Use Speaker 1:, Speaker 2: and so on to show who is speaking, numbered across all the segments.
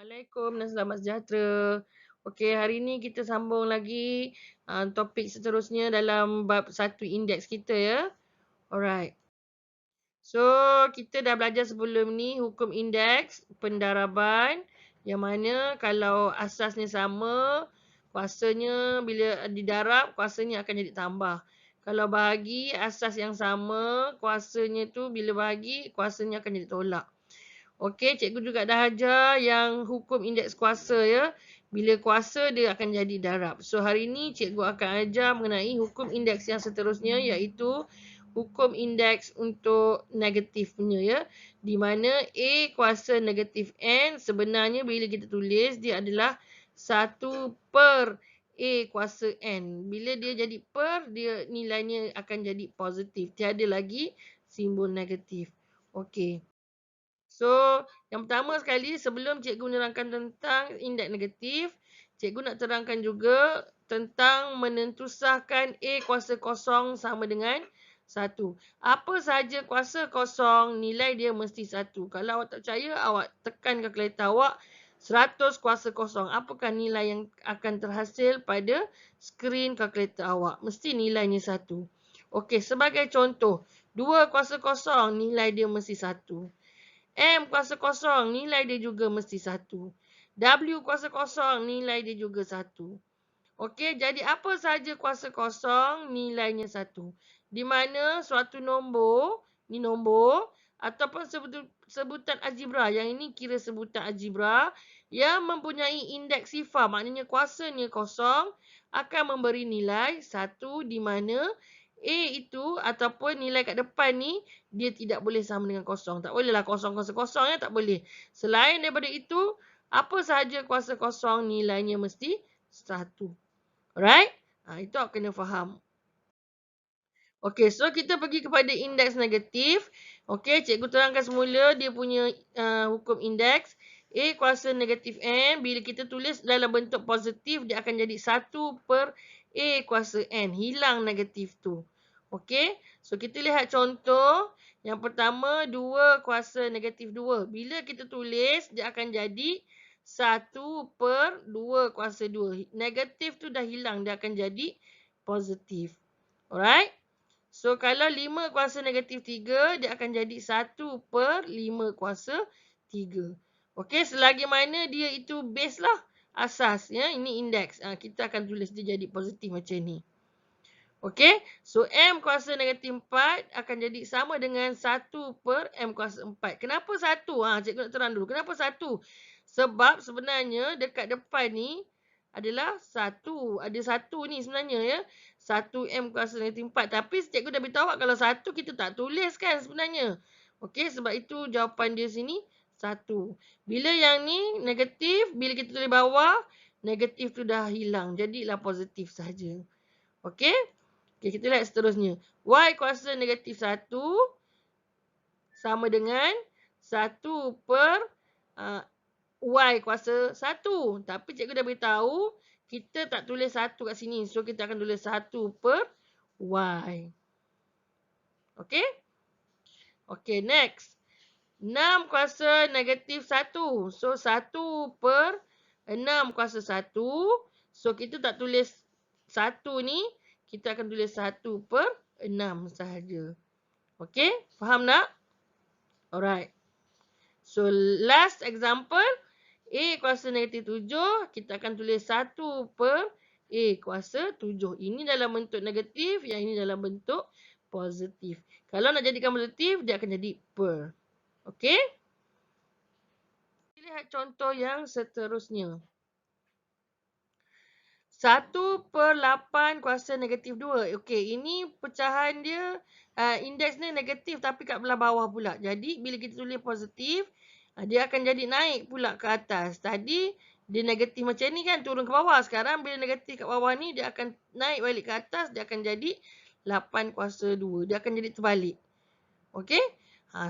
Speaker 1: Assalamualaikum dan selamat sejahtera. Okey, hari ni kita sambung lagi topik seterusnya dalam bab satu indeks kita ya. Alright. So, kita dah belajar sebelum ni hukum indeks pendaraban yang mana kalau asasnya sama, kuasanya bila didarab, kuasanya akan jadi tambah. Kalau bahagi asas yang sama, kuasanya tu bila bahagi, kuasanya akan jadi tolak. Okey, cikgu juga dah ajar yang hukum indeks kuasa ya. Bila kuasa dia akan jadi darab. So hari ni cikgu akan ajar mengenai hukum indeks yang seterusnya iaitu hukum indeks untuk negatifnya ya. Di mana A kuasa negatif N sebenarnya bila kita tulis dia adalah 1 per A kuasa N. Bila dia jadi per, dia nilainya akan jadi positif. Tiada lagi simbol negatif. Okey. So, yang pertama sekali sebelum cikgu menerangkan tentang indeks negatif, cikgu nak terangkan juga tentang menentusahkan A kuasa kosong sama dengan 1. Apa sahaja kuasa kosong, nilai dia mesti 1. Kalau awak tak percaya, awak tekan kalkulator awak 100 kuasa kosong. Apakah nilai yang akan terhasil pada skrin kalkulator awak? Mesti nilainya 1. Okey, sebagai contoh, 2 kuasa kosong, nilai dia mesti 1. M kuasa kosong, nilai dia juga mesti 1. W kuasa kosong, nilai dia juga 1. Okey, jadi apa sahaja kuasa kosong, nilainya 1. Di mana suatu nombor, ni nombor, ataupun sebutan algebra, yang ini kira sebutan algebra, yang mempunyai indeks sifar, maknanya kuasanya kosong, akan memberi nilai 1 di mana A itu ataupun nilai kat depan ni dia tidak boleh sama dengan kosong. Tak bolehlah kosong kosong kosong ya, tak boleh. Selain daripada itu, apa sahaja kuasa kosong nilainya mesti 1. Alright? Itu awak kena faham. Okey, so kita pergi kepada indeks negatif. Okey, cikgu terangkan semula dia punya hukum indeks. A kuasa negatif N, bila kita tulis dalam bentuk positif, dia akan jadi 1 per A kuasa N. Hilang negatif tu. Okey, so kita lihat contoh. Yang pertama, 2 kuasa negatif 2. Bila kita tulis, dia akan jadi 1 per 2 kuasa 2. Negatif tu dah hilang, dia akan jadi positif. Alright? So, kalau 5 kuasa negatif 3, dia akan jadi 1 per 5 kuasa 3. Okey, selagi mana dia itu base lah, asas. Ya, ini indeks. Kita akan tulis dia jadi positif macam ni. Okey, so M kuasa negatif 4 akan jadi sama dengan 1 per M kuasa 4. Kenapa 1? Cikgu nak terang dulu. Kenapa 1? Sebab sebenarnya dekat depan ni adalah 1. Ada 1 ni sebenarnya ya. 1 M kuasa negatif 4. Tapi cikgu dah beritahu awak kalau 1 kita tak tulis kan sebenarnya. Okey, sebab itu jawapan dia sini 1. Bila yang ni negatif, bila kita tulis bawah, negatif tu dah hilang. Jadilah positif saja. Okey? Okey, kita lihat seterusnya. Y kuasa negatif 1 sama dengan 1 per Y kuasa 1. Tapi cikgu dah beritahu, kita tak tulis 1 kat sini. So, kita akan tulis 1 per Y. Okey? Okey, next. 6 kuasa negatif 1. So, 1 per 6 kuasa 1. So, kita tak tulis 1 ni. Kita akan tulis 1 per 6 sahaja. Okey? Faham tak? Alright. So, last example. A kuasa negatif 7. Kita akan tulis 1 per A kuasa 7. Ini dalam bentuk negatif. Yang ini dalam bentuk positif. Kalau nak jadikan positif, dia akan jadi per. Okey? Kita lihat contoh yang seterusnya. 1 per 8 kuasa negatif 2. Okey, ini pecahan dia, indeks ni negatif tapi kat belah bawah pula. Jadi, bila kita tulis positif, dia akan jadi naik pula ke atas. Tadi, dia negatif macam ni kan, turun ke bawah. Sekarang, bila negatif kat bawah ni, dia akan naik balik ke atas. Dia akan jadi 8 kuasa 2. Dia akan jadi terbalik. Okey?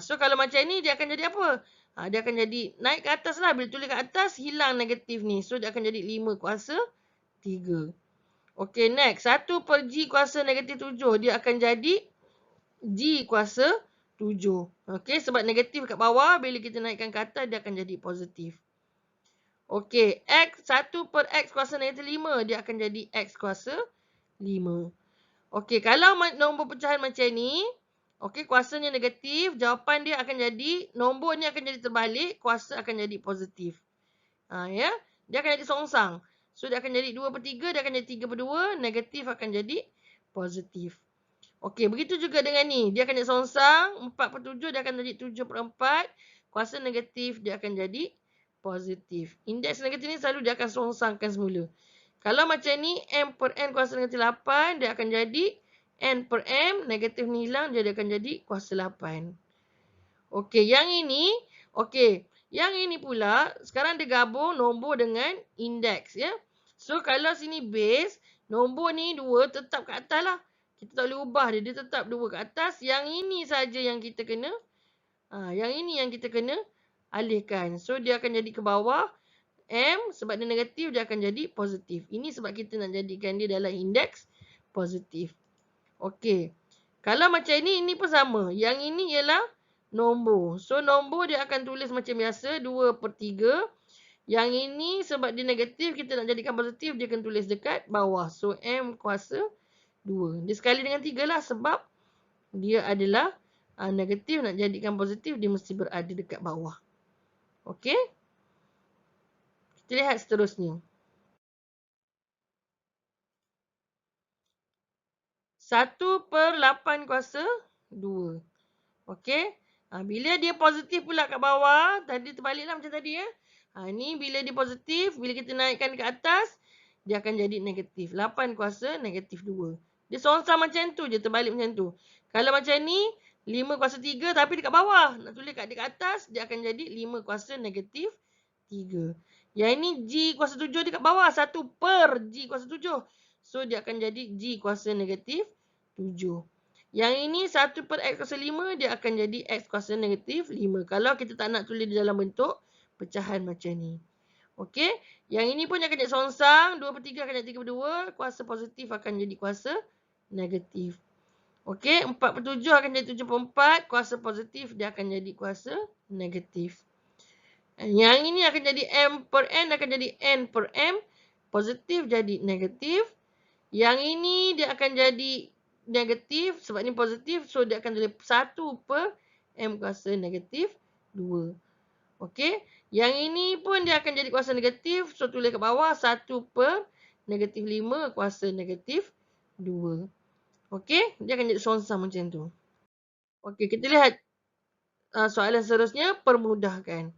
Speaker 1: So, kalau macam ni, dia akan jadi apa? Dia akan jadi naik ke atas lah. Bila tulis ke atas, hilang negatif ni. So, dia akan jadi 5 kuasa 3. Okey, next. 1 per G kuasa negatif 7. Dia akan jadi G kuasa 7. Okey, sebab negatif kat bawah. Bila kita naikkan ke atas, dia akan jadi positif. Okey, X 1 per X kuasa negatif 5. Dia akan jadi X kuasa 5. Okey, kalau nombor pecahan macam ni, okey, kuasanya negatif, jawapan dia akan jadi, nombor ni akan jadi terbalik, kuasa akan jadi positif. Ya, dia akan jadi songsang. So, dia akan jadi 2 per 3, dia akan jadi 3 per 2, negatif akan jadi positif. Okey, begitu juga dengan ni. Dia akan jadi songsang, 4 per 7, dia akan jadi 7 per 4, kuasa negatif dia akan jadi positif. Indeks negatif ni selalu dia akan songsangkan semula. Kalau macam ni, M per N kuasa negatif 8, dia akan jadi N per M, negatif ni hilang, dia akan jadi kuasa 8. Okey, yang ini, okey. Yang ini pula, sekarang dia gabung nombor dengan indeks, ya. So, kalau sini base, nombor ni 2 tetap kat atas lah. Kita tak boleh ubah dia, dia tetap 2 kat atas. Yang ini saja yang kita kena, yang ini yang kita kena alihkan. So, dia akan jadi ke bawah. M sebab dia negatif, dia akan jadi positif. Ini sebab kita nak jadikan dia dalam indeks positif. Okey. Kalau macam ini pun sama. Yang ini ialah nombor. So, nombor dia akan tulis macam biasa, 2 per 3. Yang ini sebab dia negatif, kita nak jadikan positif, dia akan tulis dekat bawah. So, M kuasa 2. Dia sekali dengan 3 lah sebab dia adalah negatif, nak jadikan positif, dia mesti berada dekat bawah. Okey. Kita lihat seterusnya. 1 per 8 kuasa 2. Okey. Bila dia positif pula kat bawah, tadi terbaliklah macam tadi ya. Ni bila dia positif, bila kita naikkan ke atas, dia akan jadi negatif. 8 kuasa negatif 2. Dia songsang macam tu je, terbalik macam tu. Kalau macam ni, 5 kuasa 3 tapi dekat bawah. Nak tulis kat atas, dia akan jadi 5 kuasa negatif 3. Yang ini G kuasa 7 dekat bawah. 1 per G kuasa 7. So, dia akan jadi G kuasa negatif 7. Yang ini 1 per X kuasa 5, dia akan jadi X kuasa negatif 5. Kalau kita tak nak tulis di dalam bentuk pecahan macam ni. Okey. Yang ini pun akan jadi songsang. 2 per 3 akan jadi 3 per 2. Kuasa positif akan jadi kuasa negatif. Okey. 4 per 7 akan jadi 7 per 4. Kuasa positif dia akan jadi kuasa negatif. Yang ini akan jadi M per N, akan jadi N per M. Positif jadi negatif. Yang ini dia akan jadi negatif sebab ni positif. So, dia akan jadi 1 per M kuasa negatif 2. Okey. Yang ini pun dia akan jadi kuasa negatif. So, tulis kat bawah 1 per negatif 5 kuasa negatif 2. Okey. Dia akan jadi songsang macam tu. Okey. Kita lihat soalan seterusnya. Permudahkan.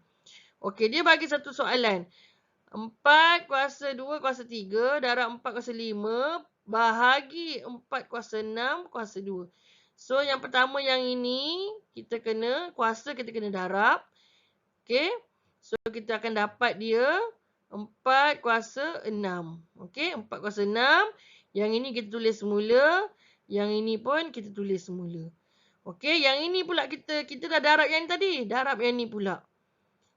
Speaker 1: Okey. Dia bagi satu soalan. 4 kuasa 2 kuasa 3 darab 4 kuasa 5 bahagi 4 kuasa 6 kuasa 2. So, yang pertama yang ini, kita kena, kuasa kita kena darab. Okey. So, kita akan dapat dia 4 kuasa 6. Okey. 4 kuasa 6. Yang ini kita tulis semula. Yang ini pun kita tulis semula. Okey. Yang ini pula kita dah darab yang tadi. Darab yang ni pula.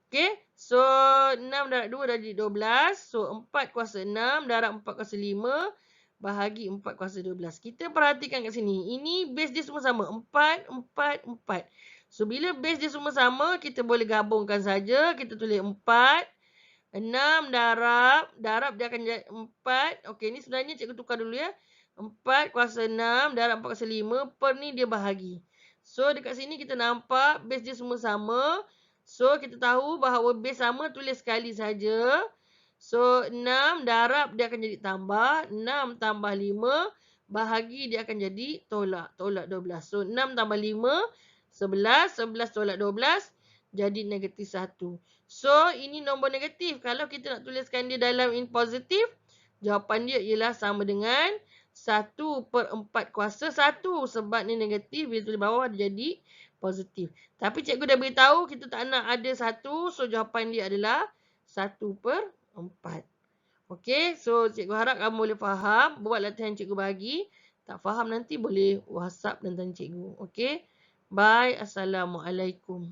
Speaker 1: Okey. So, 6 darab 2 dah jadi 12. So, 4 kuasa 6 darab 4 kuasa 5 bahagi 4 kuasa 12. Kita perhatikan kat sini. Ini base dia semua sama. 4, 4, 4. So, bila base dia semua sama, kita boleh gabungkan saja. Kita tulis 4. 6 darab dia akan jadi 4. Okey, ni sebenarnya cikgu tukar dulu ya. 4 kuasa 6 darab 4 kuasa 5 per ni dia bahagi. So, dekat sini kita nampak base dia semua sama. So, kita tahu bahawa base sama, tulis sekali saja. So, 6 darab dia akan jadi tambah. 6 tambah 5 bahagi dia akan jadi tolak. Tolak 12. So, 6 tambah 5, 11. 11 tolak 12 jadi negatif 1. So, ini nombor negatif. Kalau kita nak tuliskan dia dalam positif, jawapan dia ialah sama dengan 1 per 4 kuasa 1. Sebab ni negatif, bila tulis bawah dia jadi positif. Tapi cikgu dah beritahu kita tak nak ada 1. So, jawapan dia adalah 1 per 4. Okey, so cikgu harap kamu boleh faham. Buat latihan cikgu bagi. Tak faham nanti boleh WhatsApp dan tanya cikgu. Okey, bye. Assalamualaikum.